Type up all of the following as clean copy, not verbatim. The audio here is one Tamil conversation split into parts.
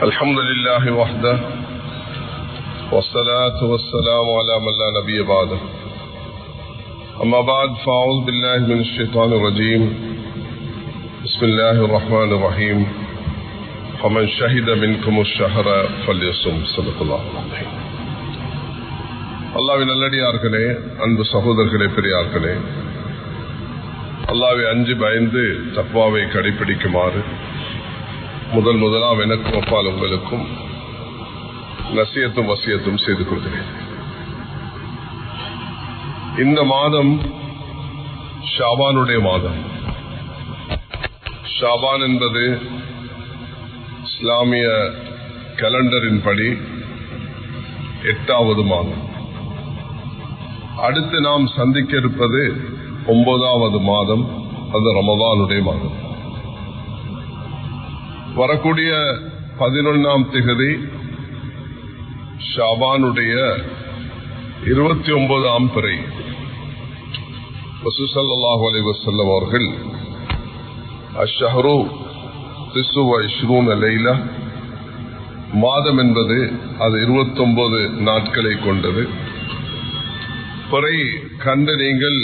الحمد لله وحده والصلاة والسلام على من لا نبي بعده أما بعد فأعوذ بالله من الشيطان الرجيم بسم الله الرحمن الرحيم فمن شهد منكم الشهر فليصم صدق الله العظيم. அல்லாஹ்வின் நல்லடியார்களே, அன்பு சகோதரர்களே, பெரியார்களே, அல்லாஹ்வை அஞ்சி பயந்து தக்வாவை கடைபிடிக்குமாறு முதலாம் எனக்கும் அப்பால் உங்களுக்கும் நசியத்தும் வசியத்தும் செய்து கொள்கிறேன். இந்த மாதம் ஷாபானுடைய மாதம். ஷாபான் என்பது இஸ்லாமிய கேலண்டரின் படி 8வது மாதம். அடுத்து நாம் சந்திக்க இருப்பது 9வது மாதம், அது ரமதானுடைய மாதம். வரக்கூடிய 11ஆம் திகதி ஷாபானுடைய 29ஆம் பிறை. ரசூல் ஸல்லல்லாஹு அலைஹி வஸல்லம் அவர்கள் அஷ்ஹரு 29 லைலா, மாதம் என்பது அது 29 நாட்களை கொண்டது. பிறை கண்டு நீங்கள்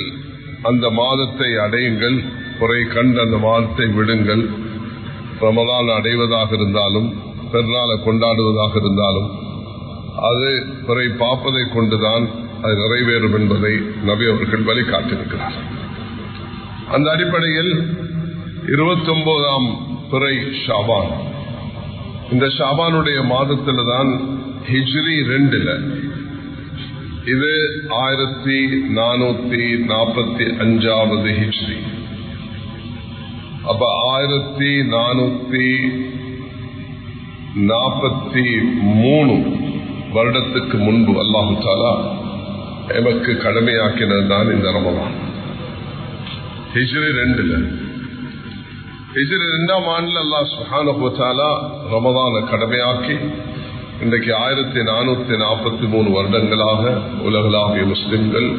அந்த மாதத்தை அடையுங்கள், பிறை கண்டு அந்த மாதத்தை விடுங்கள். ரமதான் அடைவதாக இருந்தாலும் பெருநாளை கொண்டாடுவதாக இருந்தாலும் அது பிறை பார்ப்பதை கொண்டுதான் அது நிறைவேறும் என்பதை நபி அவர்கள் வழிகாட்டியிருக்கிறார். அந்த அடிப்படையில் 29ஆம் பிறை ஷாபான். இந்த ஷாபானுடைய மாதத்தில் தான் ஹிஜ்ரி 2 இது 1445வது ஹிஜ்ரி. அப்ப 1443 வருடத்துக்கு முன்பு அல்லாஹு தஆலா எமக்கு கடமையாக்கினதுதான் இந்த ரமலான். ஹிஜ்ரி 2 ஹிஜ்ரி 2ஆம் ஆண்டில் அல்லாஹ் சுப்ஹானஹு வ தஆலா ரமலானை கடமையாக்கி இன்றைக்கு 1443 வருடங்களாக உலகளாவிய முஸ்லிம்கள்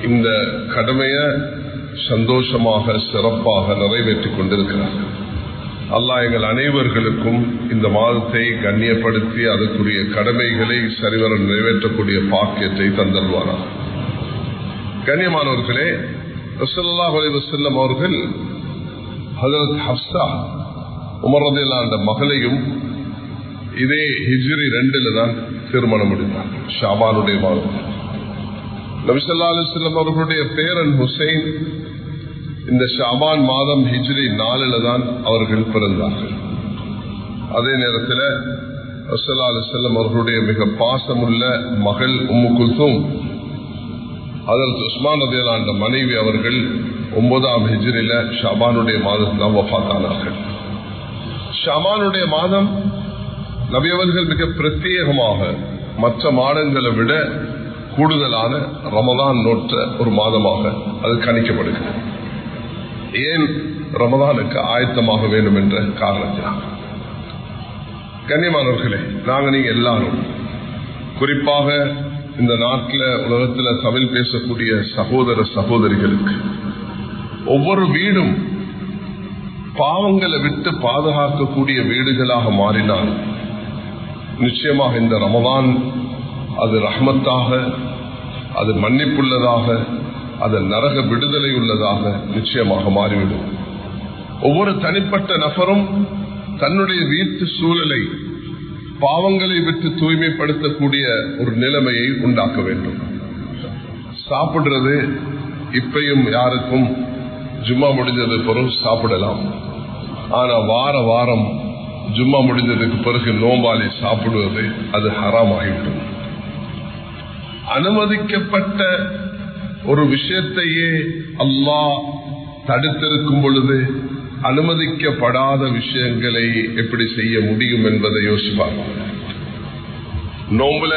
இந்த கடமையை சந்தோஷமாக சிறப்பாக நிறைவேற்றிக் கொண்டிருக்கிறார்கள். அல்லாஹ் எங்கள் அனைவர்களுக்கும் இந்த மாதத்தை கண்ணியப்படுத்தி அதற்குரிய கடமைகளை சரிவர நிறைவேற்றக்கூடிய பாக்கியத்தை தந்தல்வாராக. கண்ணியமானவர்களே, ஸல்லல்லாஹு அலைஹி வஸல்லம் அவர்கள் ஹஜ்ரத் ஹப்ஸா உமர் ரலியல்லாஹு அன்ஹு மகளையும் இதே ஹிஜ்ரி 2 தான் திருமணம் முடித்தார், ஷாபானுடைய மாதம். நபி ஸல்லல்லாஹு அலைஹி வஸல்லம் அவர்களுடைய பேரன் ஹுசைன் இந்த ஷாபான் மாதம் ஹிஜ்ரி 4 தான் அவர்கள் பிறந்தார்கள். அதே நேரத்தில் ஸல்லல்லாஹு அலைஹி வஸல்லம் அவர்களுடைய மிக பாசமுள்ள மகள் உம்மு குல்தூம், ஹஜ்ரத் உஸ்மான் ரலியல்லாஹு அன்ஹு மனைவி, அவர்கள் 9ஆம் ஹிஜ்ரில ஷாபானுடைய மாதத்தில் தான் வஃபாத்தானார்கள். ஷாபானுடைய மாதம் நபி அவர்கள் மிக பிரத்யேகமாக மற்ற மாதங்களை விட கூடுதலான ரமதான் நோற்ற ஒரு மாதமாக அது கணிக்கப்படுகிறது. ஏன் ரமதானுக்கு ஆயத்தமாக வேண்டும் என்ற காரணத்தினால். கண்ணியமானவர்களே, நீங்க எல்லாரும், குறிப்பாக இந்த நாட்டில் உலகத்தில் தமிழ் பேசக்கூடிய சகோதர சகோதரிகளுக்கு ஒவ்வொரு வீடும் பாவங்களை விட்டு பாதுகாக்கக்கூடிய வீடுகளாக மாறினால் நிச்சயமாக இந்த ரமதான் அது ரஹ்மத்தாக, அது மன்னிப்புள்ளதாக, அது நரக விடுதலை உள்ளதாக நிச்சயமாக மாறிவிடும். ஒவ்வொரு தனிப்பட்ட நபரும் தன்னுடைய வீட்டு சூழலை பாவங்களை விட்டு தூய்மைப்படுத்தக்கூடிய ஒரு நிலைமையை உண்டாக்க வேண்டும். சாப்பிடுறது இப்பையும் யாருக்கும் ஜும்மா முடிஞ்சது பிறகு சாப்பிடலாம். ஆனா வாரம் ஜும்மா முடிஞ்சதுக்கு பிறகு நோம்பாளி சாப்பிடுவது அது ஹராம் ஆகிவிடும். அனுமதிக்கப்பட்ட ஒரு விஷயத்தையே அல்லாஹ் தடுத்திருக்கும் பொழுது அனுமதிக்கப்படாத விஷயங்களை எப்படி செய்ய முடியும் என்பதை யோசிப்பாங்க. நோம்புல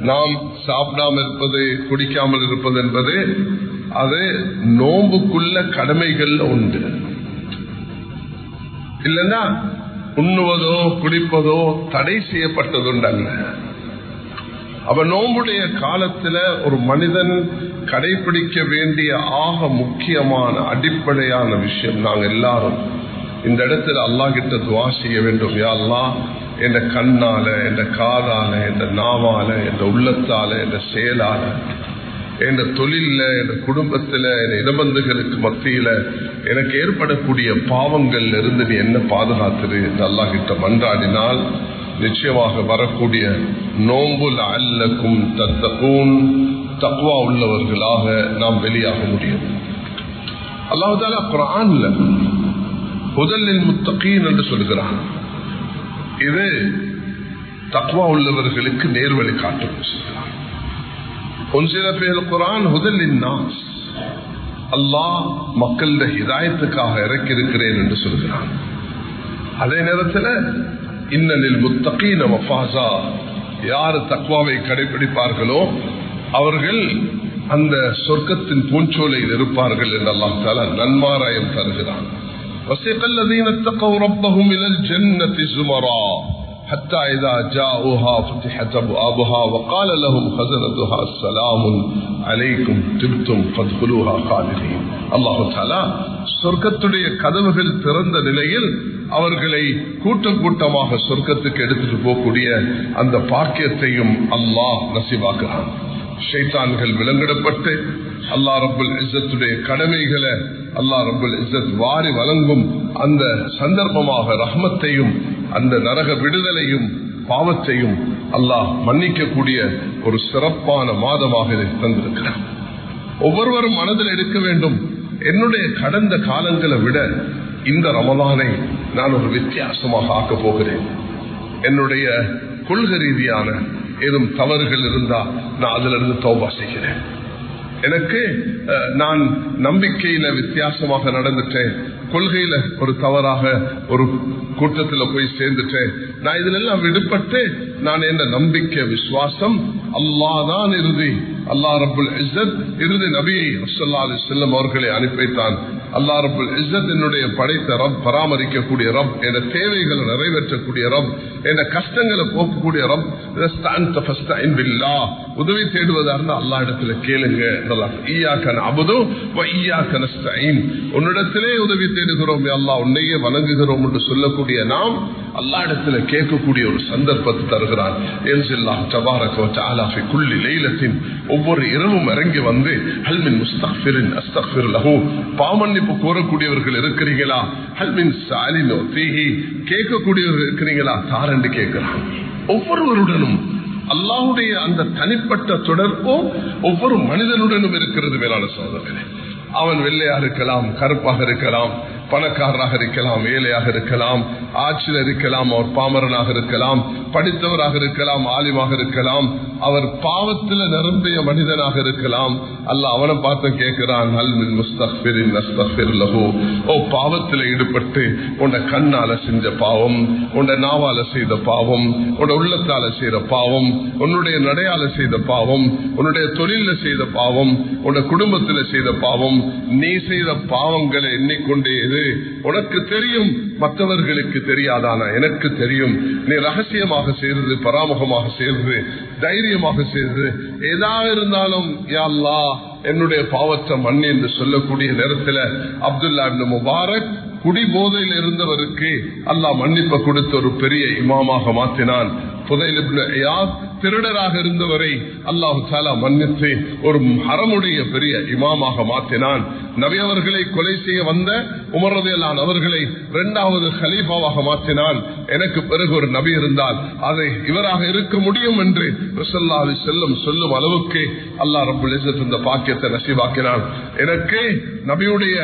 நாம் சாப்பிடாமல் இருப்பது, குடிக்காமல் இருப்பது என்பது அது நோம்புக்குள்ள கடமைகள் உண்டு. இல்லைன்னா உண்ணுவதோ குடிப்பதோ தடை செய்யப்பட்டதுண்டாங்க. அப்ப நோம்புடைய காலத்துல ஒரு மனிதன் கடைபிடிக்க வேண்டிய ஆக முக்கியமான அடிப்படையான விஷயம், நாங்க எல்லாரும் இந்த இடத்துல அல்லாஹ் கிட்ட துஆ செய்ய வேண்டும். யா அல்லாஹ், என்ற கண்ணால, என்ற காதால, என்ற நாவால, என்ற உள்ளத்தால, என்ற செயலால, என்ற தொழில, என்ற குடும்பத்துல, என் இடபந்துகளுக்கு மத்தியில எனக்கு ஏற்படக்கூடிய பாவங்கள் இருந்து நீ என்ன பாதுகாத்துரு என்று அல்லாஹ் கிட்ட மன்றாடினால் நிச்சயமாக வரக்கூடிய நோம்புல் அல்லக்கும் தத்தகூன் தக்வா உள்ளவர்களாக நாம் வெளியாக முடியும். அல்லாஹ் தஆலா குர்ஆன்ல ஹுதல் முத்தகீன் என்று சொல்கிறான். இது தக்வா உள்ளவர்களுக்கு நேர்வழி காட்டும். குர்ஆன் ஹுதல் லின்னாஸ், அல்லாஹ் மக்களுடைய ஹிதாயத்துக்காக இறக்கி இருக்கிறேன் என்று சொல்கிறான். அதே நேரத்தில் இன்னலில் முத்தகீன மஃபாஸா, யார் தக்வாவை கடைபிடிப்பார்களோ அவர்கள் அந்த சொர்க்கத்தின் பூஞ்சோலையில் இருப்பார்கள் என்று அல்லாஹ் தஆலா நன்மாராயம் தருகிறான். وَسِقَ الَّذِينَ اتَّقَوْا رَبَّهُمْ إِلَى الْجَنَّةِ زُمَرًا حَتَّى إِذَا جَاءُوهَا فُتِحَتْ أَبْوَابُهَا وَقَالَ لَهُمْ خَزَنَتُهَا سَلَامٌ عَلَيْكُمْ طِبْتُمْ فَادْخُلُوهَا خَالِدِينَ. அல்லாஹ் தஆலா சொர்க்கத்துடைய கதவுகள் திறந்த நிலையில் அவர்களை கூட்டம் கூட்டமாக சொர்க்கத்துக்கு எடுத்துட்டு போகக்கூடிய அந்த பாக்கியத்தையும் அல்லாஹ் நசீபாக்குறான். ஷைத்தான்கள் விலங்கிடப்பட்டு அல்லாஹ் ரப்புல் இஸ்ஸத்துடைய கடமைகளை அல்லாஹ் ரப்புல் இஸ்ஸத் வாரி வழங்கும் அந்த சந்தர்ப்பமாக ரஹ்மத்தையும் அந்த நரக விடுதலையும் பாவத்தையும் அல்லாஹ் மன்னிக்கக்கூடிய ஒரு சிறப்பான மாதமாக இதை தந்திருக்கிறார். ஒவ்வொருவரும் மனதில் எடுக்க வேண்டும், என்னுடைய கடந்த காலங்களை விட இந்த ரமலானை நான் ஒரு வித்தியாசமாக ஆக்கப் போகிறேன். என்னுடைய கொள்கை ரீதியான ஏதும் தவறுகள் இருந்தா நான் அதிலிருந்து தௌபா செய்கிறேன். எனக்கு நான் நம்பிக்கையில வித்தியாசமாக நடந்துட்டேன், கொள்கையில ஒரு தவறாக ஒரு கூட்டத்தில் போய் சேர்ந்துட்டேன். நான் இதுல எல்லாம் விடுபட்டு நான் என்ன நம்பிக்கை விசுவாசம் அல்லாஹ் தான் இறுதி. அல்லாஹ் ரப்புல் இஸ்ஸத் இறுதி நபியை ஸல்லல்லாஹு அலைஹி வஸல்லம் அவர்களை அனுப்பித்தான். அல்லாஹ் ரப்புல் இஸ்ஸத் என்னுடைய படைத்த ரப், பராமரிக்கக்கூடிய ரப், என் தேவைகளை நிறைவேற்றக்கூடிய ரப், என் கஷ்டங்களை போக்கக்கூடிய ரப். உதவி தேடுவதா இருந்தா அல்லாஹ் இடத்துல கேளுங்க. உன்னிடத்திலே உதவி தேடுகிறோம் அல்லாஹ், உன்னையே வணங்குகிறோம் என்று சொல்லக்கூடிய நாம் அல்லாஹ் இடத்துல கேட்கக்கூடிய ஒரு சந்தர்ப்பத்தை தருகிறான். ஒவ்வொரு இரவும் இறங்கி வந்து ஹல்மின் முஸ்தக்ஃபிரின் அஸ்தக்ஃபிர் லஹு, பாவமன்னிப்பு கோரக்கூடியவர்கள் இருக்கிறீங்களா, ஹல்மின் சாலின் ஃபீஹி, கேட்கக்கூடியவர்கள் இருக்கிறீங்களா தாரண்டு கேட்கிறான். ஒவ்வொருவருடனும் அல்லாஹ்வுடைய அந்த தனிப்பட்ட தொடர்போ ஒவ்வொரு மனிதனுடனும் இருக்கிறது. மேலான சகோதரர்களே, அவன் வெள்ளையாக இருக்கலாம், கருப்பாக இருக்கலாம், பணக்காரராக இருக்கலாம், ஏழையாக இருக்கலாம், ஆட்சியில் இருக்கலாம், அவர் பாமரனாக இருக்கலாம், படித்தவராக இருக்கலாம், ஆலிமாக இருக்கலாம், அவர் பாவத்தில் நிரம்பிய மனிதனாக இருக்கலாம். அல்லாஹ் அவனை பார்த்து கேட்கிறான், ஓ பாவத்தில் ஈடுபட்டு உன்னை கண்ணால செஞ்ச பாவம், உன்னை நாவால செய்த பாவம், உன்னை உள்ளத்தால செய்த பாவம், உன்னுடைய நடையால செய்த பாவம், உன்னுடைய தொழில செய்த பாவம், உன்னுடைய குடும்பத்தில் செய்த பாவம், நீ செய்த பாவங்களை எண்ணிக்கொண்டே இது உனக்கு தெரியும், மற்றவர்களுக்கு தெரியாதானா? எனக்கு தெரியும். நீ ரகசியமாக செய்வது, பராமுகமாக செய்வது, தைரியமாக செய்வது, ஏதாவது இருந்தாலும் யா அல்லாஹ் என்னுடைய பாவத்தை மன்னி என்று சொல்லக்கூடிய நேரத்தில் அப்துல்லா இப்னு முபாரக் குடி போதையில் இருந்தவருக்கு அல்லாஹ் மன்னிப்பு கொடுத்த ஒரு பெரிய இமாமாக மாற்றினான். ஃபுதைல் இப்னு இயாத் திருடராக இருந்தவரை அல்லாஹ் தஆலா மன்னித்து ஒரு ஹரமுடைய பெரிய இமாமாக மாற்றினான். நபி அவர்களை கொலை செய்ய வந்த உமர் ரலியல்லாஹு அன்ஹு அவர்களை இரண்டாவது கலீஃபாவாக மாற்றினான். எனக்கு பிறகு ஒரு நபி இருந்தால் அதை இவராக இருக்க முடியும் என்று ஸல்லல்லாஹு அலைஹி வஸல்லம் சொல்லும் அளவுக்கு அல்லாஹ் ரப்புல் இஸ்ஸத் இந்த பாக்கியத்தை நசீபாக்கினான். எனக்கு நபியுடைய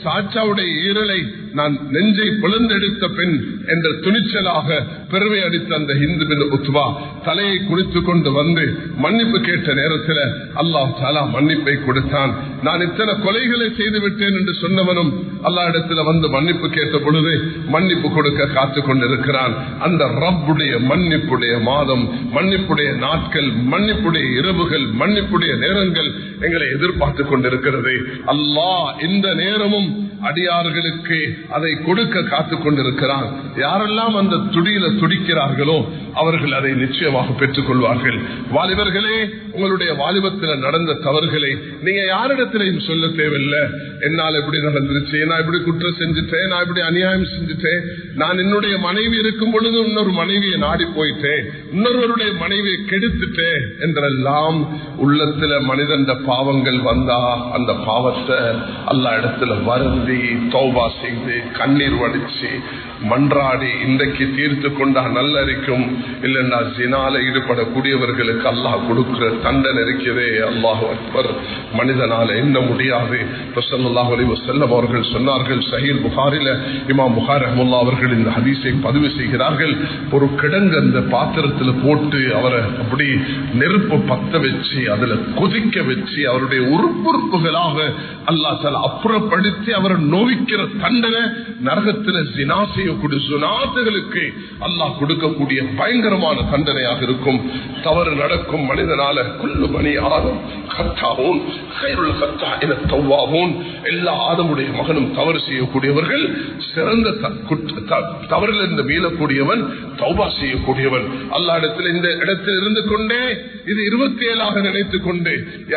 சாச்சாவுடைய ஈரலை நான் நெஞ்சை பிளந்தெடுத்த பெண் என்ற துணிச்சலாக பெருமை அடித்த அந்த ஹிந்து பின் உத்வா தலையை குளித்துக் கொண்டு வந்து மன்னிப்பு கேட்ட நேரத்தில் அல்லாஹ் தஆலா மன்னிப்பை கொடுத்தான். நான் இத்தனை கொலைகளை செய்து விட்டேன் என்று சொன்னவனும் அல்லாஹ் இடத்துல வந்து மன்னிப்பு கேட்ட பொழுது மன்னிப்பு கொடுக்க காத்து கொண்டிருக்கிறான். அந்த ரப்புடைய மன்னிப்புடைய மாதம், மன்னிப்புடைய நாட்கள், மன்னிப்புடைய இரவுகள், மன்னிப்புடைய நேரங்கள் எங்களை எதிர்பார்த்து கொண்டிருக்கிறது. அல்லாஹ் இந்த நேரமும் அடியார்களுக்கு அதை கொடுக்க காத்துக் கொண்டிருக்கிறான். யாரெல்லாம் அந்த துடியில துடிக்கிறார்களோ அவர்கள் அதை நிச்சயமாக பெற்றுக் கொள்வார்கள். வாலிபர்களே, உங்களுடைய வாலிபத்தில் நடந்த தவறுகளை நீங்க யாரிடத்திலையும் சொல்ல தேவையில்லை. என்னால் இப்படி நடந்துருச்சு, நான் இப்படி குற்றம் செஞ்சுட்டேன், நான் இப்படி அநியாயம் செஞ்சுட்டேன், நான் என்னுடைய மனைவி இருக்கும் பொழுது இன்னொரு மனைவியை நாடி போயிட்டேன், இன்னொருவருடைய மனைவியை கெடுத்துட்டேன் என்றெல்லாம் உள்ளத்துல மனிதன் பாவங்கள் வந்தா அந்த பாவத்தை அல்லாஹ் இடத்துல வருந்தி தௌபா செய்து கண்ணீர் வடிச்சு மன்றாடி இன்றைக்கு தீர்த்து கொண்டா நல்லரிக்கும். இல்லைன்னா ஜினால ஈடுபடக்கூடியவர்களுக்கு அல்லாஹ் கொடுக்கிற தண்டனை இருக்கிறதே, அல்லாஹு அக்பர், மனிதனால என்ன முடியாது. ஸல்லல்லாஹு அலைஹி வஸல்லம் அவர்கள் சொன்னார்கள், சஹீஹ் புகாரில இமாம் புகாரி ரஹ்மத்துல்லாஹி அவர்கள் இந்த ஹதீஸை பதிவு செய்கிறார்கள். ஒரு கிடங்கு அந்த பாத்திரத்துல போட்டு அவரை அப்படி நெருப்பு பத்த வச்சு அதுல கொதிக்க வச்சு அவருடைய உறுப்புறுப்புகளாக அல்லாஹ் தஆலா அப்புறப்படுத்தி அவரை நோவிக்கிற தண்டனை நரகத்தில் ஜினா செய்யக்கூடிய சுனாத்துகளுக்கு அல்லாஹ் கொடுக்கக்கூடிய பயங்கரமான தண்டனையாக இருக்கும். தவறு நடக்கும் மனிதனால குல்லு பனி ஆதம் கத்தாவும் கைருள் கத்தா என தவ்வாவும், எல்லா ஆதமுடைய மகனும் தவறு செய்யக்கூடியவர்கள். சிறந்த தவறிலிருந்து மீளக்கூடியவன் தௌபா செய்யக்கூடியவன். அல்லாஹ் இடத்துல இந்த இடத்தில் இருந்து கொண்டே இது 27 நினைத்துக் கொண்டு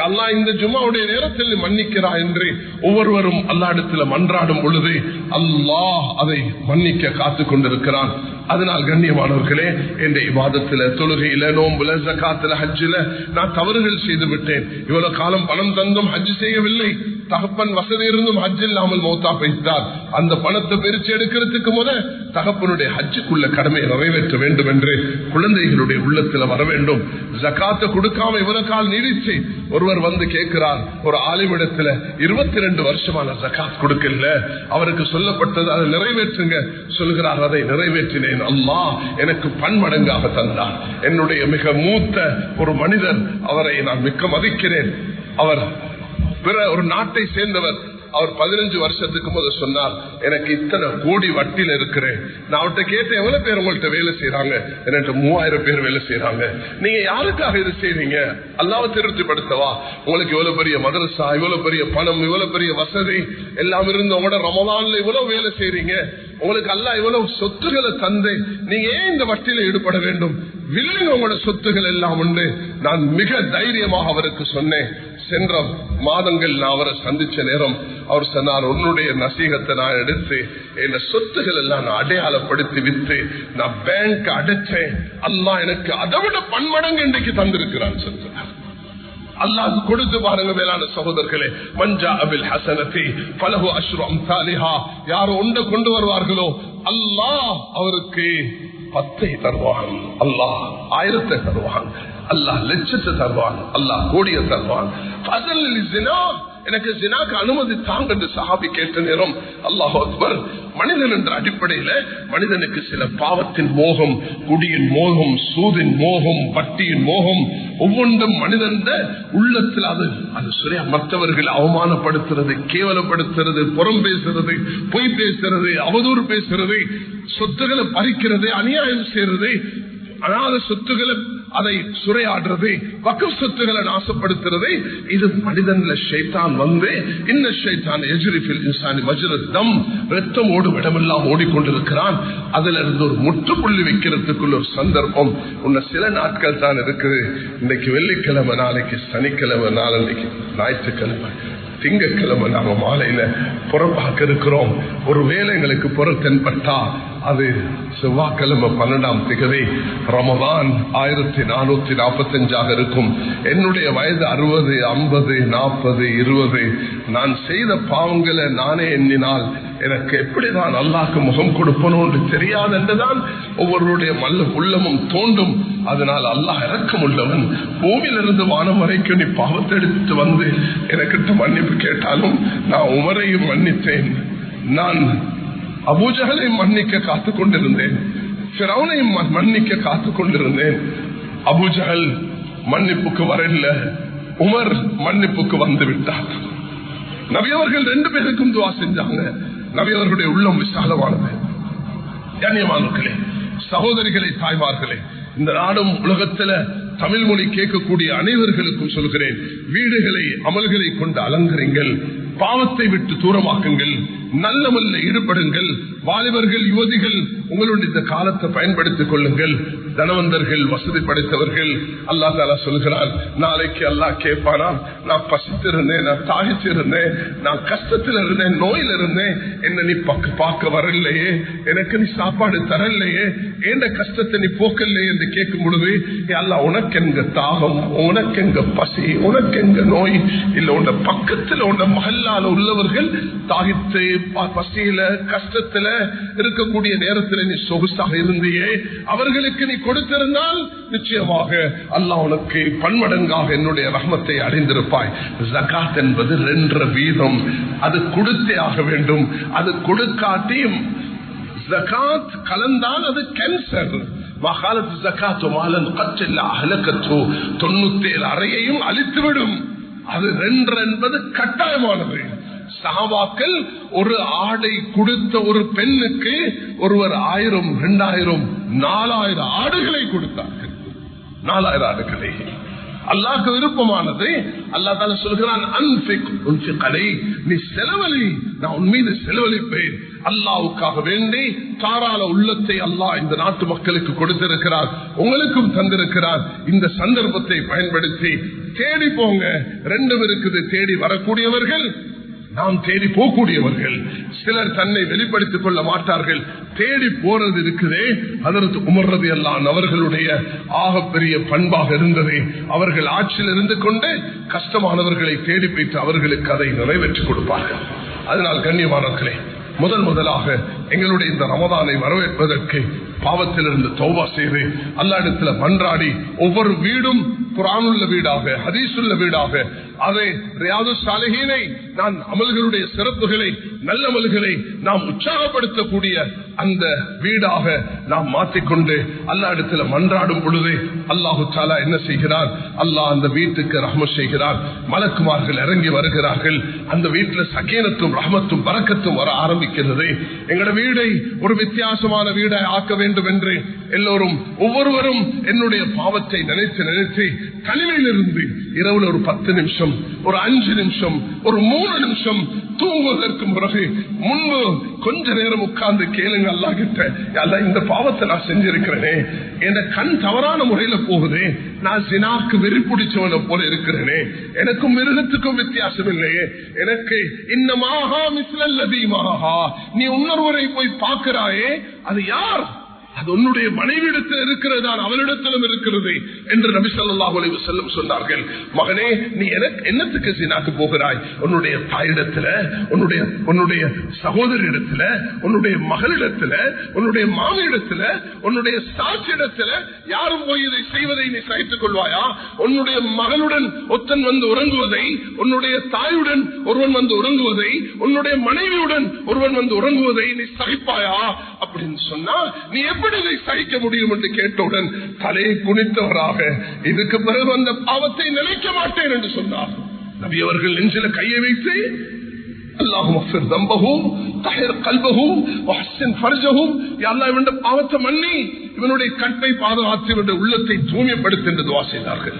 அல்லாஹ் இந்த ஜும்மாவுடைய நேரத்தில் மன்னிக்கிறா என்று ஒவ்வொருவரும் அல்லாஹ் இடத்துல மன்றாடும் பொழுது அல்லாஹ் அதை மன்னிக்க காத்துக் கொண்டிருக்கிறான். அதனால் கண்ணியமானவர்களே, என்ற இபாதத்துல, தொழுகையில, நோம்புல, ஜகாத்துல, ஹஜ்ஜில நான் தவறுகள் செய்து விட்டேன். இவ்வளவு காலம் பணம் தந்தும் ஹஜ் செய்யவில்லை, தகப்பன் வசதி இருந்தும் ஹஜ் இல்லாமல் மௌத்தா போய்த்தார். அந்த பணத்தை பிரிச்சு எடுக்கிறதுக்கு முத தகப்பனுடைய ஹஜ்ஜுக்குள்ள கடமையை நிறைவேற்ற வேண்டும் என்று குழந்தைகளுடைய உள்ளத்துல வர வேண்டும். ஜகாத்தை கொடுக்காம இவ்வளவு கால் நீடிச்சு ஒருவர் வந்து கேட்கிறார், ஒரு ஆலிமிடத்துல 22 வருஷமான ஜகாத் கொடுக்கல, அவருக்கு சொல்லப்பட்டது அதை நிறைவேற்றுங்க. சொல்கிறார், அதை நிறைவேற்றினேன், அல்லாஹ் எனக்கு பன்மடங்காக தந்தார். என்னுடைய மிக மூத்த ஒரு மனிதர், அவரை நான் மிக்க மதிக்கிறேன், அவர் பிற ஒரு நாட்டை சேர்ந்தவர். அவர் 15 வருஷத்துக்கு முதல் சொன்னார், எனக்கு இத்தனை கோடி வட்டியில் இருக்கிறேன். நான் அவர்கிட்ட கேட்டேன், எவ்வளவு பேர் உங்கள்கிட்ட வேலை செய்யறாங்க? எனக்கு 3000 பேர் வேலை செய்யறாங்க. நீங்க யாருக்காக இது செய்றீங்க? அல்லாஹ்வை திருப்திப்படுத்தவா? உங்களுக்கு இவ்வளவு பெரிய மதரசா, இவ்வளவு பெரிய பணம், இவ்வளவு பெரிய வசதி எல்லாம் இருந்து உங்களோட ரமலான்ல இவ்வளவு வேலை செய்றீங்க, உங்களுக்கு அல்லாஹ் இவ்வளவு சொத்துக்களை தந்து நீங்க ஏன் இந்த வட்டியில ஈடுபட வேண்டும்? வில்லுங்க உங்களோட சொத்துக்கள் எல்லாம் உண்டு. நான் மிக தைரியமாக அவருக்கு சொன்னேன். சென்ற மாதங்கள் நான் அவரை சந்திச்ச நேரம் அவர் சொன்னார், உன்னுடைய நசீகத்தை நான் எடுத்து என் சொத்துக்கள் எல்லாம் நான் அடையாளப்படுத்தி வித்து நான் பேங்க் அடைச்சேன். அல்லாஹ் எனக்கு அதை விட பன்மடங்கு இன்றைக்கு தந்திருக்கிறான் சொல்றார். அல்லாஹ் கொடுத்து பாருங்க மேலான சகோதரர்களே. மஞ்சா அபில் ஹசனதி ஃபலஹு அஷ்ரு அம்சாலிஹா, யார் ஒன்று கொண்டு வருவார்களோ அல்லாஹ் அவருக்கு 10 தருவான், அல்லாஹ் 1000 தருவான், அல்லாஹ் லட்சத்தை தருவான், அல்லாஹ் கோடியை தருவான். எனக்கு ஜினாக்கு அனுமதி தாங்க என்று சஹாபி கேட்ட நேரம் அல்லாஹ் அக்பர். மனிதன் என்ற அடிப்படையில மனிதனுக்கு சில பாவத்தின் மோகம், குடியின் மோகம், சூதின் மோகம், வட்டியின் மோகம், ஒவ்வொன்றும் மனிதன் உள்ளத்தில் அது சரியா மற்றவர்கள் அவமானப்படுத்துறது, கேவலப்படுத்துறது, புறம் பேசுறது, பொய் பேசுறது, அவதூறு பேசுறது, சொத்துக்களை பறிக்கிறது, அநியாயம் செய்யறது, அனாத சொத்துக்களை அதை சுரையாடுறது, வக்ஃப் சொத்துக்களை நாசப்படுத்துறது, இது மனிதன்ல ஷைத்தான் வந்து இன்ன ஷைத்தான் யஜ்ரிஃபில் இன்சானி மஜ்ரத் தம், ரத்தம் ஓடும் இடமெல்லாம் ஓடிக்கொண்டிருக்கிறான். அதுல இருந்து ஒரு முற்றுப்புள்ளி வைக்கிறதுக்குள்ள ஒரு சந்தர்ப்பம் இன்னும் சில நாட்கள் தான் இருக்குது. இன்னைக்கு வெள்ளிக்கிழமை, நாளைக்கு சனிக்கிழமை, நாளைக்கு ஞாயிற்றுக்கிழமை, திங்கட்கிழமை நாம மாலையில புறப்பாக்க இருக்கிறோம். ஒரு வேலை எங்களுக்கு புற தென்பட்டா அது செவ்வாய்க்கிழமை 12ஆம் திகதி ரமதான் 1445 இருக்கும். என்னுடைய வயது 60, 50, 40, 20. நான் செய்த பாவங்களை நானே எண்ணினால் எனக்கு எப்படிதான் அல்லாஹ்க்கு முகம் கொடுப்பனோன்னு தெரியாது என்றுதான் ஒவ்வொருடைய உள்ளமும் தோண்டும். அதனால் அல்லாஹ் இரக்கம் உள்ளவன். பூமியிலிருந்து வானம் வரைக்கும் நீ பாவத்தை எடுத்து வந்து எனக்கிட்ட மன்னிப்பு கேட்டாலும் நான் உமரையும் மன்னித்தேன், நான் அபூஜஹலை மன்னிக்க காத்துக் கொண்டிருந்தேன், ஃபிரௌனையும் மன்னிக்க காத்துக் கொண்டிருந்தேன். அபூஜஹல் மன்னிப்புக்கு வரல, உமர் மன்னிப்புக்கு வந்து விட்டார். நபி அவர்கள் 2 பேருக்கும் துவா செஞ்சாங்க. நபி அவர்களுடைய உள்ளம் விசாலமானது. கண்ணியமானவர்களே, சகோதரிகளே, தாய்மார்களே, இந்த நாடும் உலகத்துல தமிழ் மொழி கேட்கக்கூடிய அனைவர்களுக்கும் சொல்கிறேன், வீடுகளை அமல்களை கொண்டு அலங்கரிங்கள், பாவத்தை விட்டு தூரமாக்குங்கள். நல்லமல்ல ஈடுபடுங்கள். வாலிபர்கள், யுவதிகள், உங்களுடைய இந்த காலத்தை பயன்படுத்திக் கொள்ளுங்கள். தனவந்தர்கள், வசதி படைத்தவர்கள், அல்லாஹ் தஆலா சொல்கிறான், நாளைக்கு அல்லாஹ் கேட்பானா, நான் பசித்திருந்தேன், நான் தாகிச்சிருந்தேன், நான் கஷ்டத்தில் இருந்தேன், நோயில் இருந்தேன், என்ன நீ பார்க்க வரலையே, எனக்கு நீ சாப்பாடு தரலையே, எந்த கஷ்டத்தை நீ போக்கலையே என்று கேட்கும் பொழுது, அல்லாஹ் உனக்கு எங்க தாகம், உனக்கு எங்க பசி, உனக்கு எங்க நோய் இல்ல, உன்ன பக்கத்தில் உன்ன மஹல்லால உள்ளவர்கள் தாகித்து பசியில கஷ்டத்துல இருக்கக்கூடிய நேரத்தில் நீ சொகுசாக இருந்தியே, அவர்களுக்கு நீ கொடுத்திருந்தால் நிச்சயமாக அல்லாஹ் உனக்கு பன்மடங்காக என்னுடைய ரஹ்மத்தை அடைந்திருப்பாய். ஜகாத் என்பது 2%. அது கொடுத்தே ஆக வேண்டும். அது கொடுக்காட்டியும் ஜகாத் கலந்தால் அது கேன்சர். 97 அறையையும் அழித்துவிடும். அது 2 என்பது கட்டாயமானது. சஹாபாக்கள் ஒரு ஆடை கொடுத்த ஒரு பெண்ணுக்கு ஒருவர் 1000, 2000, 4000 ஆடுகளை கொடுத்தார்கள். 4000 ஆடுகளை. அல்லாஹ்க்கு விருப்பமானது. அல்லாஹ் தஆலா சொல்கிறான், நீ செலவழி, நான் உன் மீது செலவழிப்பேன். அல்லாஹ்வுக்காக வேண்டி தாராள உள்ளத்தை அல்லாஹ் இந்த நாட்டு மக்களுக்கு கொடுத்திருக்கிறார், உங்களுக்கும் தந்திருக்கிறார். இந்த சந்தர்ப்பத்தை பயன்படுத்தி தேடி போங்க. 2 இருக்குது, தேடி வரக்கூடியவர்கள், நாம் தேடி போகக்கூடியவர்கள். சிலர் தன்னை வெளிப்படுத்திக் கொள்ள மாட்டார்கள். தேடி போறது இருக்குதே, ஹஜ்ரத் உமர் ரலியல்லாஹு அன்ஹு அவர்களுடைய ஆகப்பெரிய பண்பாக இருந்தது. அவர்கள் ஆட்சியில் இருந்து கொண்டு கஷ்டமானவர்களை தேடி போயிட்டு அவர்களுக்கு அதை நிறைவேற்றிக் கொடுப்பார்கள். அதனால் கண்ணியமானவர்களே, முதலாக எங்களுடைய இந்த ரமதானை வரவேற்பதற்கு பாவத்திலிருந்து தௌபா செய்து அல்லாஹ்விடத்தில் மன்றாடி, ஒவ்வொரு வீடும் குர்ஆனுள்ள வீடாக, ஹதீஸுள்ள வீடாக, அதை ரியாது சாலிஹீனை, நான் அமல்களுடைய சிறப்புகளை, நல்லமல்களை நாம் உற்சாகப்படுத்தக்கூடிய அந்த வீடாக நாம் மாற்றிக்கொண்டு அல்லாஹ்விடத்தில் மன்றாடும் பொழுது அல்லாஹு தஆலா என்ன செய்கிறார்? அல்லாஹ் அந்த வீட்டுக்கு ரஹ்மத் செய்கிறார். மலக்குமார்கள் இறங்கி வருகிறார்கள். அந்த வீட்டில் சகீனத்தும் ரஹ்மத்தும் பரக்கத்தும் வர ஆரம்பிக்கிறது. எங்களோட வீடை ஒரு வித்தியாசமான வீடை ஆக்க வேண்டும் என்று எல்லோரும் ஒவ்வொருவரும் என்னுடைய பாவத்தை நினைத்து நினைத்து தனிமையிலிருந்து இரவுல ஒரு 10 நிமிஷம், ஒரு 5 நிமிஷம், ஒரு 3 நிமிஷம் தூங்குவதற்கு பிறகு முன்பு கொஞ்ச நேரம் உட்கார்ந்து கேளுங்க அல்லாஹ் கிட்ட, அல்லாஹ் இந்த பாவத்தை நான் செஞ்சிருக்கிறேனே, என் கண் தவறான முறையில போகுதே, நான் ஜினாக்கு வெறி பிடிச்சவனை போல இருக்கிறேனே, எனக்கும் மிருகத்துக்கும் வித்தியாசம் இல்லையே, எனக்கு இன்னமாஹா மிஸ்லல்லதீமாஹா, நீ இன்னொருவரை போய் பார்க்கிறாயே, அது யார்? அது உன்னுடைய மனைவியிடத்தில் இருக்கிறதா, அவளிடத்திலும் இருக்கிறது என்று நபி ஸல்லல்லாஹு அலைஹி வஸல்லம் சொன்னார்கள். மகனே, நீ என்னத்துக்கு ஜினாக்கு போகிறாய்? உன்னுடைய தாயிடத்துல, உன்னுடைய சகோதரிடத்துல, உன்னுடைய மகளிடத்துல, உன்னுடைய மாமியிடத்துல, உன்னுடைய சாட்சியிடத்துல யாரும் போய் இதை செய்வதை நீ சகித்துக் கொள்வாயா? உன்னுடைய மகளுடன் ஒருத்தன் வந்து உறங்குவதை, உன்னுடைய தாயுடன் ஒருவன் வந்து உறங்குவதை, உன்னுடைய மனைவியுடன் ஒருவன் வந்து உறங்குவதை நீ சகிப்பாயா அப்படின்னு சொன்னா நீ எப்படி இதை சகிக்க முடியும் என்று கேட்டவுடன் தலையை குனித்தவராக, இதுக்கு பிறகு அந்த பாவத்தை நினைக்க மாட்டேன் என்று சொன்னார். நபி அவர்கள் நெஞ்சில கையை வைத்து, அல்லாஹும்ம ஃபிர் தம்பஹு தஹிர் கல்பஹு வஹ்ஸின் ஃபர்ஜஹு, யா அல்லாஹ் இவனுடைய பாவத்தை மன்னி, இவனுடைய கற்பை பாதுகாத்து இவனுடைய உள்ளத்தை தூய்மைப்படுத்து என்று துஆ செய்தார்கள்.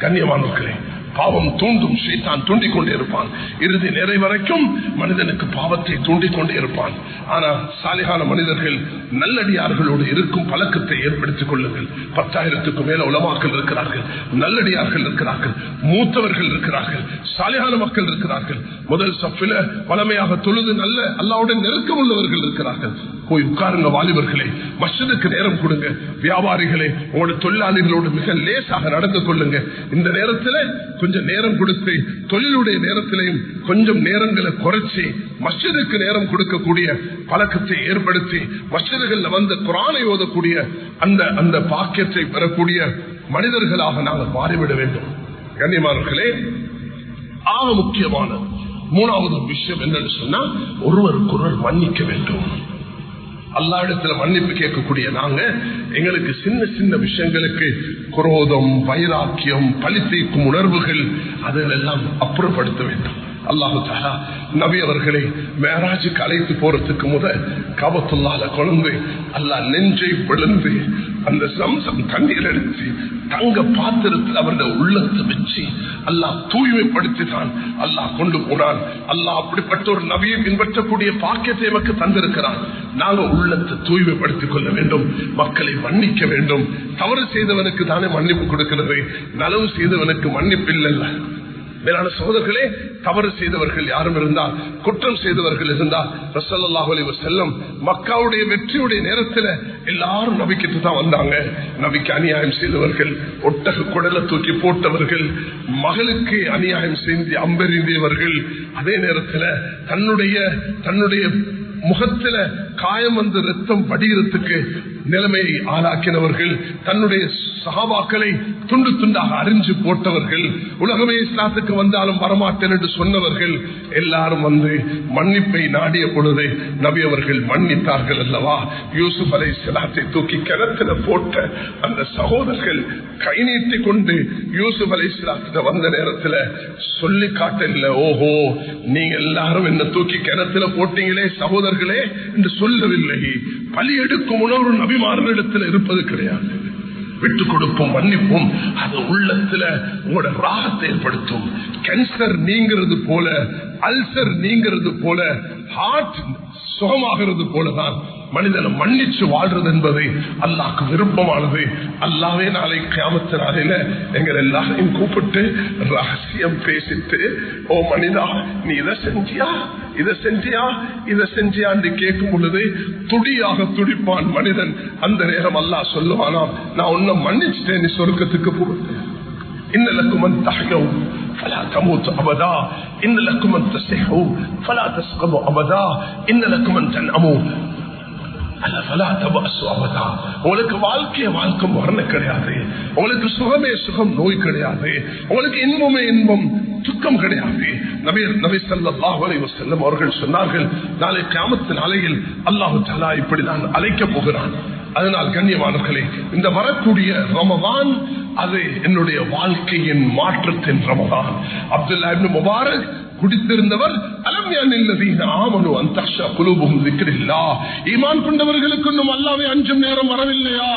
கண்ணியமானவர்களே, பாவம் தூண்டும், ஷைத்தான் தூண்டிக் கொண்டே இருப்பான். இறுதி நேரை வரைக்கும் மனிதனுக்கு பாவத்தை தூண்டிக் கொண்டே இருப்பான். ஆனால் சாலிகான மனிதர்கள் நல்லடியார்களோடு இருக்கும் பழக்கத்தை ஏற்படுத்திக் கொள்ளுங்கள். 10,000க்கும் மேல உலமாக்கள் இருக்கிறார்கள், நல்லடியார்கள் இருக்கிறார்கள், மூத்தவர்கள் இருக்கிறார்கள், சாலிகான மக்கள் இருக்கிறார்கள். முதல் சஃபில பழமையாக தொழுது நல்ல அல்லாஹ்வுடன் நெருக்கம் உள்ளவர்கள் இருக்கிறார்கள். போய் உட்காருங்க வாலிபர்களே, மஸ்ஜிதுக்கு நேரம் கொடுங்க. வியாபாரிகளே, உங்களோட தொழிலாளிகளோடு மிக லேசாக நடந்து கொள்ளுங்க. இந்த நேரத்தில் கொஞ்சம் நேரம் கொடுத்து, தொழிலுடைய நேரத்திலையும் கொஞ்சம் நேரங்களை குறைச்சி மஸ்ஜிதுக்கு நேரம் கொடுக்கக்கூடிய பழக்கத்தை ஏற்படுத்தி மஸ்ஜிதுகள்ல வந்து குர்ஆனை ஓதக்கூடிய அந்த பாக்கியத்தை பெறக்கூடிய மனிதர்களாக நாங்கள் மாறிவிட வேண்டும். கண்ணியமானவர்களே, ஆக முக்கியமான 3வது விஷயம் என்னன்னு சொன்னா, ஒருவருக்கொருவர் மன்னிக்க வேண்டும். அல்லாஹ்விடத்தில் மன்னிப்பு கேட்கக்கூடிய நாங்க எங்களுக்கு சின்ன சின்ன விஷயங்களுக்கு குரோதம், வைராக்கியம், பழி தீர்க்கும் உணர்வுகள் அதெல்லாம் அப்புறப்படுத்த வேண்டும். அல்லாஹு தஆலா நபி அவர்களை மேராஜுக்கு அழைத்து போறதுக்கு முதல் காபத்துல்லாஹ்ல கொண்டு அல்லாஹ் நெஞ்சை பிளந்து அந்த சம்சம் தண்ணீர் எடுத்து தங்க பாத்திரத்தில் அவருடைய உள்ளத்தை வச்சு அல்லாஹ் தூய்மைப்படுத்தினான். அல்லாஹ் கொண்டு போனான். அல்லாஹ் அப்படிப்பட்ட ஒரு நபியை பின்பற்றக்கூடிய பாக்கியத்தை நமக்கு தந்திருக்கிறான். நாங்கள் உள்ளத்தை தூய்மைப்படுத்திக் கொள்ள வேண்டும். மக்களை மன்னிக்க வேண்டும். தவறு செய்தவனுக்கு தானே மன்னிப்பு கொடுக்கிறது, நலவு செய்தவனுக்கு மன்னிப்பு இல்லை. மேலான சகோதரர்களே, தவறு செய்தவர்கள் யாரும் இருந்தால், குற்றம் செய்தவர்கள் இருந்தால், ரசூலுல்லாஹி அலைஹி வஸல்லம் மக்காவுடைய வெற்றியுடைய நேரத்தில் எல்லாரும் நபிக்கிட்டு தான் வந்தாங்க. நபிக்கு அநியாயம் செய்தவர்கள், ஒட்டக குடலை தூக்கி போட்டவர்கள், மகளுக்கு அநியாயம் செய்து அம்பெறிந்தவர்கள், அதே நேரத்தில் தன்னுடைய முகத்துல காயம் வந்து ரத்தம் வடிகிறதுக்கு நிலைமையை ஆளாக்கினவர்கள், தன்னுடைய சஹாபாக்களை துண்டு துண்டாக அறிஞ்சு போட்டவர்கள், உலகமே இஸ்லாத்துக்கு வந்தாலும் வரமாட்டேன் என்று சொன்னவர்கள் எல்லாரும் வந்து மன்னிப்பை நாடிய பொழுது நபி அவர்கள் மன்னித்தார்கள் அல்லவா. யூசுப் அலைஹிஸ்ஸலாத்தை தூக்கி கிணத்துல போட்ட அந்த சகோதரர்கள் கை நீட்டி கொண்டு யூசுப் அலைஹிஸ்ஸலாத்திட்ட வந்த நேரத்தில் சொல்லி காட்டல, ஓஹோ நீங்க எல்லாரும் என்ன தூக்கி கிணத்துல போட்டீங்களே சகோதரர்களே என்று சொல்லவில்லை. பலி எடுக்கும் உணர்வு நபிமார்களிடத்தில் இருப்பது கிடையாது. விட்டு கொடுப்போம், மன்னிப்போம். அது உள்ளத்துல உங்களோட ராகத்தை ஏற்படுத்தும். கேன்சர் நீங்கிறது போல, அல்சர் நீங்கிறது போல, ஹார்ட் சுகமாகிறது போலதான் மனிதனை மன்னிச்சு வாழ்றது என்பது அல்லாஹ்க்கு விருப்பமானது. அல்லாஹ்வே நாளை கியாமத் நாளில எங்கள் எல்லாரையும் கூப்பிட்டு ரகசியம் பேசிட்டு, ஓ மனிதா நீ இதை செஞ்சியா இதை செஞ்சியா இதை செஞ்சியா என்று கேட்கும் பொழுது துடியாக துடிப்பான் மனிதன். அந்த நேரம் அல்லாஹ் சொல்லுவானாம், நான் உன்னை மன்னிச்சுட்டேன், நீ சொர்க்கத்துக்கு போறது. إن لكم أن تحيوا فلا تموتوا أبدا إن لكم أن تصحوا فلا تسقموا أبدا إن لكم أن تنأموا فلا تبأسوا أبدا. உங்களுக்கு வாழ்க்கை மரணம் கிடையாது, உங்களுக்கு சுகமே சுகம் நோய் கிடையாது, உங்களுக்கு இன்பமே இன்பம் துக்கம் கிடையாது. நபி ஸல்லல்லாஹு அலைஹி வஸல்லம் அவர்கள் சொன்னார்கள், நாளை கியாமத் நாளையில் அல்லாஹ் தஆலா இப்படிதான் அழைக்கப் போகிறான். அதனால் கண்ணியமானவர்களே, இந்த வரக்கூடிய ரமதான் அது என்னுடைய வாழ்க்கையின் மாற்றத்தின் ரமதான். அப்துல்லா இப்னு முபாரக் குடித்திருந்தவர், ஈமான் கொண்டவர்களுக்கு இன்னும் அல்லாஹ்வை அஞ்சும் நேரம் வரவில்லையா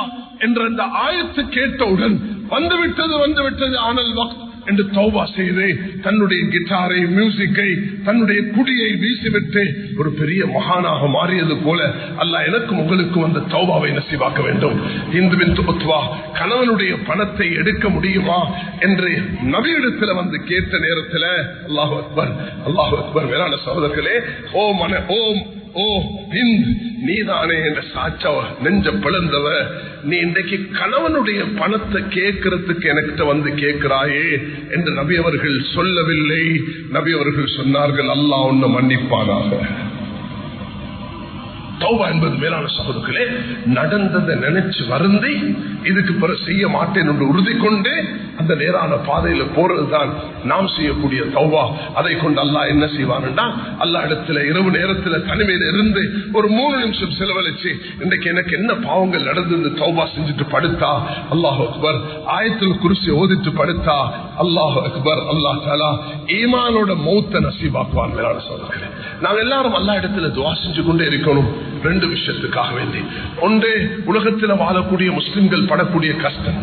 என்ற அந்த ஆயத்து கேட்டவுடன் வந்துவிட்டது ஆனல் வக்த் என்று தௌபா செய்து தன்னுடைய கிட்டாரை, மியூசிக்கை, தன்னுடைய குடியை வீசிவிட்டு ஒரு பெரிய மகானாக மாறியது போல அல்லாஹ் எனக்கும் உங்களுக்கும் அந்த தௌபாவை நசீபாக்க வேண்டும். இந்துவின் துபத்வா கணவனுடைய பணத்தை எடுக்க முடியுமா என்று நபியிடத்தில் வந்து கேட்ட நேரத்தில் அல்லாஹு அக்பர் அல்லாஹு அக்பர். வேளாண் சகோதரர்களே, ஓ ஹிந்த், நீதானே என்ற சாச்சா நெஞ்ச பிளந்தவ, நீ இன்றைக்கு கணவனுடைய பணத்தை கேட்கறதுக்கு எனக்கிட்ட வந்து கேட்கிறாயே என்று நபி அவர்கள் சொல்லவில்லை. நபி அவர்கள் சொன்னார்கள், அல்லாஹ் உன்னை மன்னிப்பானாக. தௌபா என்பது மேலான சகோதரர்களே, நடந்ததை நினைச்சு வருந்தி இதுக்கு பிறகு செய்ய மாட்டேன் என்று உறுதி கொண்டு அந்த நேரான பாதையில போறதுதான் நாம் செய்யக்கூடிய தௌபா. அதை கொண்டு அல்லாஹ் என்ன செய்வான்டா, அல்லாஹ் இடத்துல இரவு நேரத்துல தனிமையில இருந்து ஒரு 3 நிமிஷம் செலவழிச்சு இன்றைக்கு எனக்கு என்ன பாவங்கள் நடந்தது தௌபா செஞ்சுட்டு படுத்தா, அல்லாஹ் அக்பர், ஆயத்துல் குர்சி ஓதிட்டு படுத்தா, அல்லாஹ் அக்பர், அல்லாஹ் தஆலா ஈமானோட மௌத்த நசீபாக்குவான். மேலான சகோதரர்களே, நாங்கள் எல்லாரும் அல்லாஹ் இடத்துல துஆ செஞ்சு கொண்டே இருக்கணும். 2 விஷயத்துக்காக வேண்டி. ஒன்று, உலகத்தில் வாழக்கூடிய முஸ்லிம்கள் படக்கூடிய கஷ்டம்,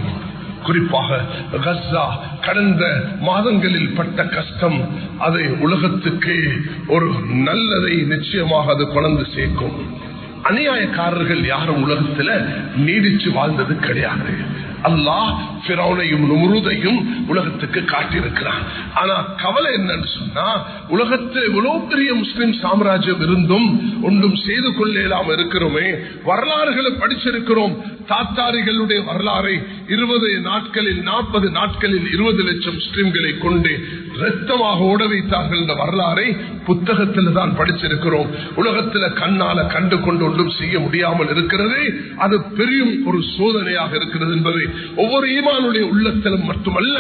குறிப்பாக கஸ்ஸா கடந்த மாதங்களில் பட்ட கஷ்டம், அதை உலகத்துக்கு ஒரு நல்லதை நிச்சயமாக அது கொண்டு சேர்க்கும். அநியாயக்காரர்கள் யாரும் உலகத்தில் நீடிச்சு வாழ்ந்தது கிடையாது. அல்லாஹ் ஃபிரௌனையும் நும்ரூதையும் உலகத்துக்கு காட்டியிருக்கிறான். ஆனா கவலை என்னன்னு சொன்னா, உலகத்தில் இவ்வளவு பெரிய முஸ்லிம் சாம்ராஜ்யம் இருந்தும் ஒன்றும் செய்து கொள்ளலாம் இருக்கிறோமே. வரலாறுகளை படிச்சிருக்கிறோம். தாத்தாரிகளுடைய வரலாறை 20 நாட்களில் 40 நாட்களில் 20 லட்சம் முஸ்லிம்களை கொண்டு ரத்தமாக ஓட வைத்தார்கள் என்ற வரலாறை புத்தகத்தில் தான் படிச்சிருக்கிறோம். உலகத்தில் கண்ணால கண்டு கொண்டு ஒன்றும் செய்ய முடியாமல் இருக்கிறது. அது பெரிய ஒரு சோதனையாக இருக்கிறது என்பதை ஒவ்வொரு ஈமானுடைய உள்ளத்திலும் மட்டுமல்ல,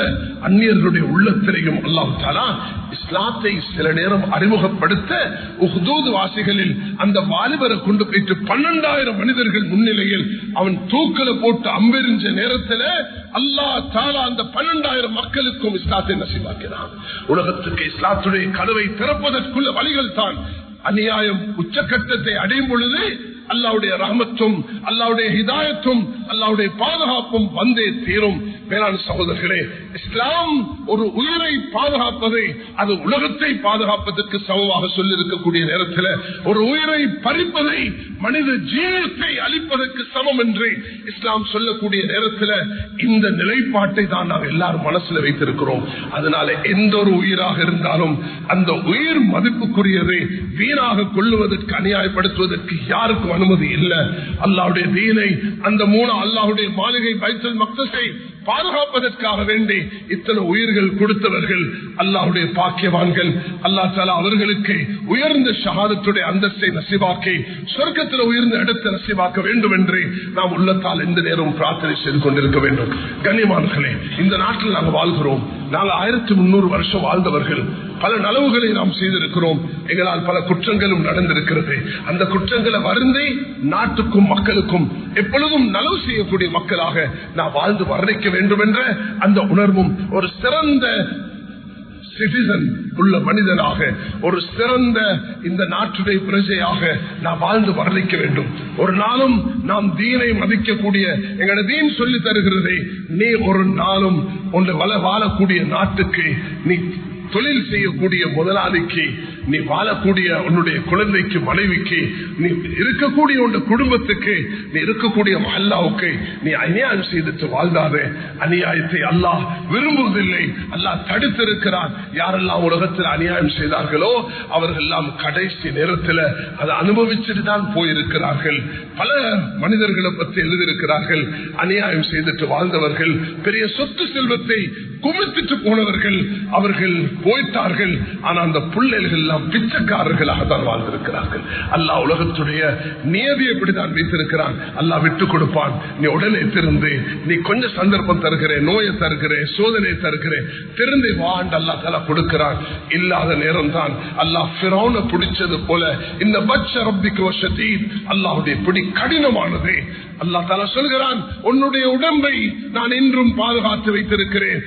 அந்நியர்களுடைய உள்ளத்திலையும் அல்லாஹ் தஆலா இஸ்லாத்தை சில நேரம் அறிமுகப்படுத்த உஹ்தூத் வாசிகளில் அந்த வாலிபரை கொண்டு போயிட்டு 12,000 மனிதர்கள் முன்னிலையில் அவன் தூக்கல போட்டு அம்பெறிஞ்ச நேரத்தில் அல்லாஹ் தஆலா அந்த 12,000 மக்களுக்கும் இஸ்லாத்தை நசீபாக்கினான். உலகத்துக்கு இஸ்லாத்துடைய கதவை திறப்பதற்குள்ள வழிகள் தான். அநியாயம் உச்சக்கட்டத்தை அடையும் பொழுது அல்லாஹ்வுடைய ரஹ்மத்தும் அல்லாஹ்வுடைய ஹிதாயத்தும் அல்லாஹ்வுடைய பாதுகாப்பும் வந்தே தீரும். மேலான சகோதரர்களே, இஸ்லாம் ஒரு உயிரை பாதுகாப்பதை அது உலகத்தை பாதுகாப்பதற்கு சமமாக சொல்லியிருக்கக்கூடிய நேரத்தில் ஒரு உயிரை பறிப்பதை மனித ஜீவத்தை அழிப்பதற்கு சமம் என்று இஸ்லாம் சொல்லக்கூடிய நேரத்தில் இந்த நிலைப்பாட்டை தான் நாங்கள் எல்லாரும் மனசுல வைத்திருக்கிறோம். அதனால எந்த ஒரு உயிராக இருந்தாலும் அந்த உயிர் மதிப்புக்குரியதை வீணாக கொள்ளுவதற்கு அநியாயப்படுத்துவதற்கு யாருக்கும் அனுமதி இல்லை. அல்லாஹ்வுடைய தீனை அந்த அல்லாஹ்வுடைய மாளிகை பைத்துல் மக்தஸை பாதுகாப்பதற்காக வேண்டி இத்தனை உயிர்கள் கொடுத்தவர்கள் அல்லாஹ்வுடைய பாக்கியவான்கள். அல்லாஹ் தஆலா அவர்களுக்கு உயர்ந்த ஷஹாதத்துடைய அந்தஸ்தை நசீபாக்கி சொர்க்கத்தில் உயர்ந்த இடத்தை நசீபாக்க வேண்டும் என்று நாம் உள்ளத்தால் எந்த நேரம் பிரார்த்தனை செய்து கொண்டிருக்க வேண்டும். கண்ணியமானவர்களே, இந்த நாட்டில் நாங்கள் வாழ்கிறோம். நாங்கள் 1300 வருஷம் வாழ்ந்தவர்கள். பல நலவுகளை நாம் செய்திருக்கிறோம். எங்களால் பல குற்றங்களும் நடந்திருக்கிறது. அந்த குற்றங்களை வருந்தி நாட்டுக்கும் மக்களுக்கும் எப்பொழுதும் நலவு செய்யக்கூடிய மக்களாக நாம் வாழ்ந்து வர்ணிக்க வேண்டும் என்ற அந்த உணர்வும் ஒரு சிறந்த சிட்டிசன் உள்ள மனிதனாக ஒரு சிறந்த இந்த நாட்டுடைய பிரஜையாக நாம் வாழ்ந்து வர்ணிக்க வேண்டும். ஒரு நாளும் நாம் தீனை மதிக்கக்கூடிய எங்களோட தீன் சொல்லி தருகிறதை நீ ஒரு நாளும் ஒன்று வாழக்கூடிய நாட்டுக்கு நீ தொழில் செய்யக்கூடிய முதலாளிக்கு நீ வாழக்கூடிய உன்னுடைய குழந்தைக்கு மனைவிக்கு நீ இருக்கக்கூடிய உன் குடும்பத்துக்கு நீ இருக்கக்கூடிய மஹல்லாவுக்கு நீ அநியாயம் செய்துட்டு வாழ்ந்தாதே. அநியாயத்தை அல்லாஹ் விரும்புவதில்லை. அல்லாஹ் தடுத்திருக்கிறான். யாரெல்லாம் உலகத்தில் அநியாயம் செய்தார்களோ அவர்கள் எல்லாம் கடைசி நேரத்தில் அதை அனுபவிச்சுட்டு தான் போயிருக்கிறார்கள். பல மனிதர்களை பற்றி எழுதியிருக்கிறார்கள். அநியாயம் செய்துட்டு வாழ்ந்தவர்கள், பெரிய சொத்து செல்வத்தை குமித்துட்டு போனவர்கள், அவர்கள் போயிட்டார்கள். ஆனா அந்த பிள்ளைகள் எல்லாம் பிச்சைக்காரர்களாக தான் வாழ்ந்திருக்கிறார்கள். அல்லாஹ் உலகத்துடைய நியதியை எப்படிதான் வைத்திருக்கிறான். அல்லாஹ் விட்டு கொடுப்பான். நீ உடனே திருந்து, நீ கொஞ்சம் சந்தர்ப்பம் தருகிறேன், நோயை தருகிறேன், சோதனை தருகிறேன், திருந்து வாண்டு அல்லாஹ் தஆலா கொடுக்கிறான். இல்லாத நேரம் தான் அல்லாஹ் ஃபிரௌனை பிடிச்சது போல இந்த பச்ச ரப்பிக்கு வஷதீத், அல்லாஹ்வுடைய பிடி கடினமானது. அல்லாஹ் தஆலா சொல்கிறான், உன்னுடைய உடம்பை நான் இன்றும் பாதுகாத்து வைத்திருக்கிறேன்.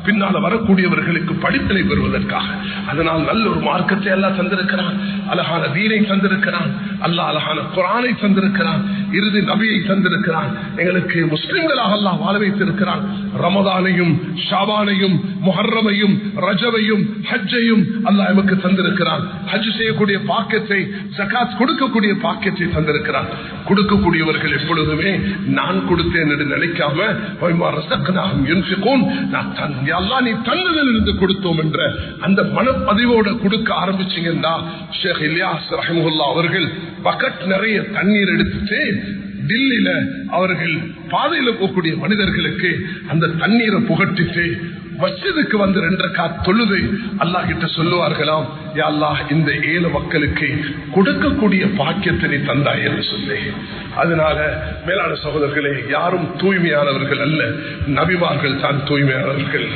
பின்னால வரக்கூடியவர்களுக்கு படிப்பினை பெறுவதற்காக. அதனால் நல்ல ஒரு மார்க்கத்தை அல்லாஹ் தந்திருக்கிறான். அழகான தீனை தந்திருக்கிறான். அல்லாஹ் அழகான குர்ஆனை தந்திருக்கிறான். இறுதி நபியை தந்திருக்கிறான். எங்களுக்கு முஸ்லிம்களாக அல்லாஹ் வாழ வைத்திருக்கிறான். ரமதானையும் ஷாபானையும் முஹர்ரமையும் ரஜவையும் ஹஜ்ஜையும் அல்லாஹ் நமக்கு தந்திருக்கிறான். ஹஜ் செய்யக்கூடிய பாக்கியத்தை, ஜகாத் கொடுக்கக்கூடிய பாக்கியத்தை தந்திருக்கிறான். கொடுக்கக்கூடியவர்கள் எப்பொழுதுமே நான் கொடுத்தேன் என்று நினைக்காம நீ தன்னதிலிருந்து கொடுத்தோம் என்ற அந்த மனப்பதிவோட கொடுக்க ஆரம்பிச்சீங்கன்னா, ஷேக் இல்யாஸ் ரஹிமஹுல்லாஹ் அவர்கள் பக்கெட் நிறைய தண்ணீர் எடுத்துட்டு டில்லியில அவர்கள் பாதையில போகக்கூடிய மனிதர்களுக்கு அந்த தண்ணீரை புகட்டிட்டு மஸ்ஜிதுக்கு வந்து 2 ரக்காத் தொழுது அல்லாஹ் கிட்ட சொல்லுவார்களாம், யா அல்லாஹ் இந்த ஏழை மக்களுக்கு கொடுக்கக்கூடிய பாக்கியத்தை நீ தந்தாய் என்று சொல்லி. அதனால மேலான சகோதரர்களே, யாரும் தூய்மையானவர்கள் அல்ல, நபிமார்கள் தான் தூய்மையானவர்கள்.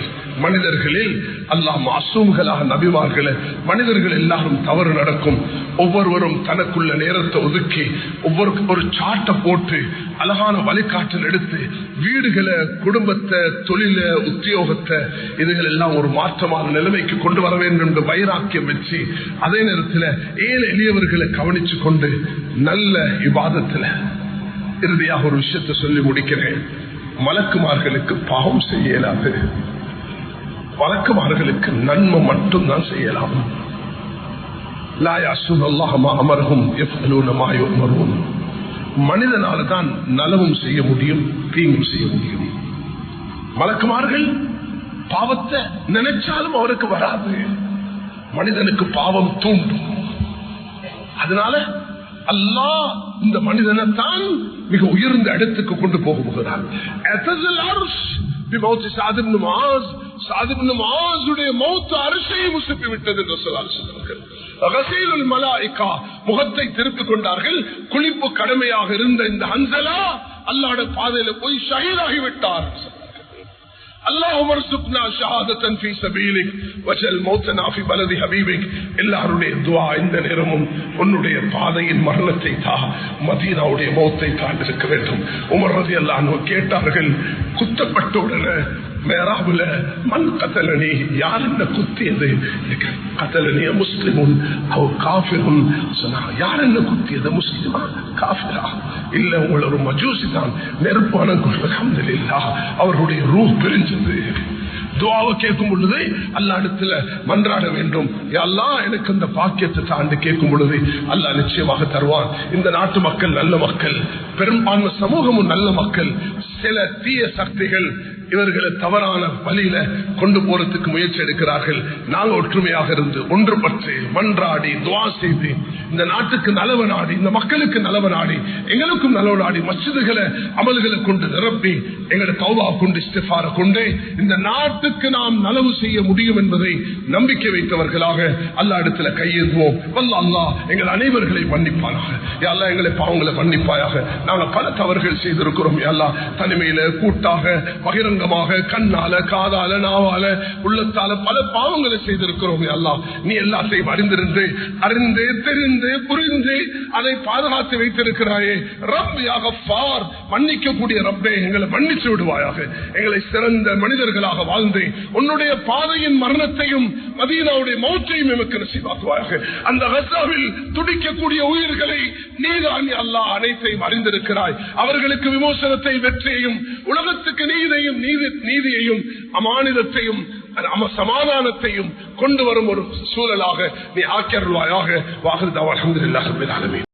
மனிதர்களில் அல்லாஹ் மாசூம்களாக நபிமார்கள், மனிதர்கள் எல்லாரும் தவறு நடக்கும். ஒவ்வொருவரும் தனக்குள்ள நேரத்தை ஒதுக்கி ஒரு சாட்டை போட்டு அழகான வழிகாட்டல் எடுத்து வீடுகளை, குடும்பத்தை, தொழில, உத்தியோகத்தை இதுகள் எல்லாம் ஒரு மாற்றமான நிலைமைக்கு கொண்டு வர வேண்டும் என்று வைராக்கியம் வச்சு அதே நேரத்தில் ஏழை எளியவர்களை கவனிச்சு கொண்டு நல்ல இபாதத்துல இறுதியாக ஒரு விஷயத்தை சொல்லி முடிக்கிறேன். மலக்குமார்களுக்கு பாவம் செய்ய இயலாது. மலக்குமார்களுக்கு நன்மை மட்டும்தான் செய்யலாம். லா யஸூன அல்லாஹ் மா அமரஹும் யஃஅலூன மா யுமரூன். மனிதனால தான் நலவும் செய்ய முடியும், தீங்கும் செய்ய முடியும். மலக்குமார்கள் பாவத்தை நினைச்சாலும் அவருக்கு வராது. மனிதனுக்கு பாவம் தூண்டும். அதனால அல்லாஹ் இந்த மனிதனை தான் மிக உயர்ந்த இடத்துக்கு கொண்டு போகிறார். முகத்தை திருப்பிக் கொண்டார்கள். குளிப்பு கடமையாக இருந்த இந்த ஹன்சலா அல்லாஹ்வுடைய பாதையில போய் ஷஹீதாகிவிட்டார். எல்லாருடைய துஆ இந்த நேரமும் உன்னுடைய பாதையின் மரணத்தை தான், மதீனாவுடைய மௌத்தை தான் இருக்க வேண்டும். உமர் ரலியல்லாஹு அன்ஹு கேட்டார்கள், குத்தப்பட்ட உடனே மேராபுல மண் கத்தலனி யார் என்ன குத்தியது கத்தலனி முஸ்லிமுன் அவ் காஃபிரும் சொன்னா யார் என்ன குத்தியது முஸ்லிமா காஃபிரா இல்ல உங்களை ஒரு மஜூசி தான் நெருப்பான அல்ஹம்துலில்லாஹ் அவருடைய ரூஹ் பிரிஞ்சது. துஆவை கேட்கும் பொழுது அல்லாஹ் இடத்துல மன்றாட வேண்டும். யா அல்லாஹ் எனக்கு அந்த பாக்கியத்தை தாண்டி கேட்கும் பொழுது அல்லாஹ் நிச்சயமாக தருவான். இந்த நாட்டு மக்கள் நல்ல மக்கள், பெரும்பான்மை சமூகமும் நல்ல மக்கள். சில தீய சக்திகள் இவர்களை தவறான வழியில கொண்டு போறதுக்கு முயற்சி எடுக்கிறார்கள். நாங்கள் ஒற்றுமையாக இருந்து ஒன்றுபட்டு மன்றாடி துஆ செய்து இந்த நாட்டுக்கு நலவு நாடி இந்த மக்களுக்கு நலவு நாடி எங்களுக்கும் நலவு நாடி மஸ்ஜிதுகளை அமல்களை கொண்டு நிரப்பி எங்களை தௌபா கொண்டு இஸ்திஃபார கொண்டு இந்த நாட்டுக்கு நாம் நலவு செய்ய முடியும் என்பதை நம்பிக்கை வைத்தவர்களாக அல்லாஹ் இடத்துல கையேந்துவோம். வல்ல அல்லாஹ் எங்கள் அனைவர்களை மன்னிப்பானாக. யா அல்லாஹ் எங்களை பாவங்களை மன்னிப்பாயாக. நாங்கள் பல தவறுகள் செய்திருக்கிறோம். யா அல்லாஹ் தனிமையில கூட்டாக பகிரங்க கண்ணால காதால நாவால உள்ளத்தால பல பாவங்களை செய்திருக்கிறோம். அல்லாஹ் நீ எல்லாத்தையும் அறிந்திருந்து அறிந்து தெரிந்து புரிந்து அதை பாதுகாத்து வைத்திருக்கிறாயே. ரப் யா கஃபார் மன்னிக்கக்கூடிய ரப்பே எங்களை மன்னிச்சு விடுவாயாக. எங்களை சிறந்த மனிதர்களாக வாழ்ந்து உன்னுடைய பாதையின் மரணத்தையும் மதீனாவுடைய மௌத்தையும் எமக்கு நசீபாக்குவாயாக. அந்த கஸாவில் துடிக்கக்கூடிய உயிர்களை நீதான் அல்லாஹ் அனைத்தையும் அறிந்திருக்கிறாய். அவர்களுக்கு விமோசனத்தை வெற்றியையும் உலகத்துக்கு நீதியையும் அமானிதத்தையும் சமாதானத்தையும் கொண்டு வரும் ஒரு சூழலாக நீ ஆக்கியருள்வாயாக. வாஹிர் தஅவா அல்ஹம்துலில்லாஹி ரப்பில் ஆலமீன்.